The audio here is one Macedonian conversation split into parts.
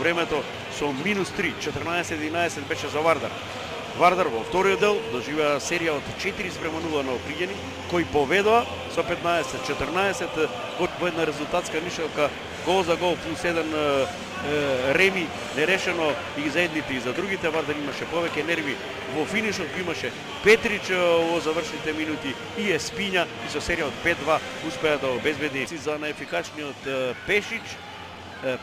времето со -3, 14-11 беше за Вардар. Вардар во вториот дел доживеа серија од 4-0 на Оприѓани, кои поведоа со 15-14 во една резултатска нишелка, гол за гол плюс 1 реми нерешено и за едните и за другите. Вардар имаше повеќе нерви во финишот, имаше Петрич во завршните минути и Еспиња, и со серија од 5-2 успеа да обезбеди за најефикачниот Пешич.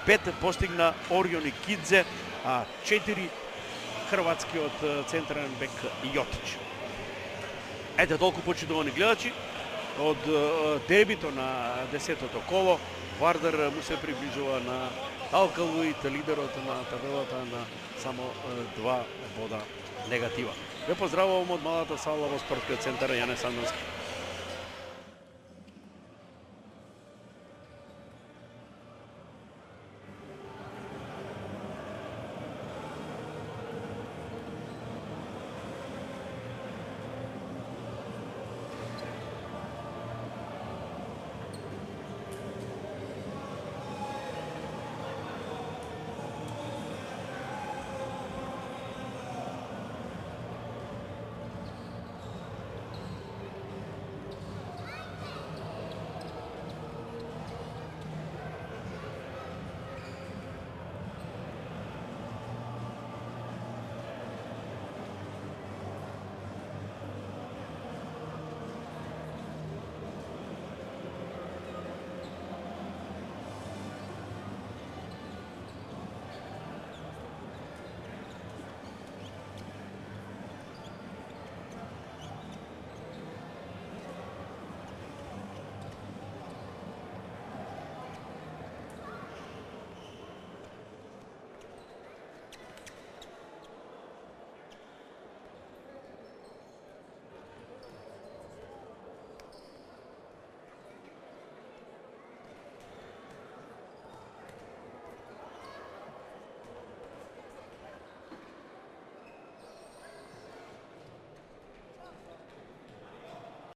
5 постигна Орион Кидзе, а 4 хрватскиот централен бек Јотич. Ете толку, почитувани гледачи, од дербито на 10-тото коло. Вардар му се приближува на Алкалуит, лидерот на табелата, на само 2 бода негатива. Ве поздравувам од малата сала во спортскиот центар Јане Сандонски.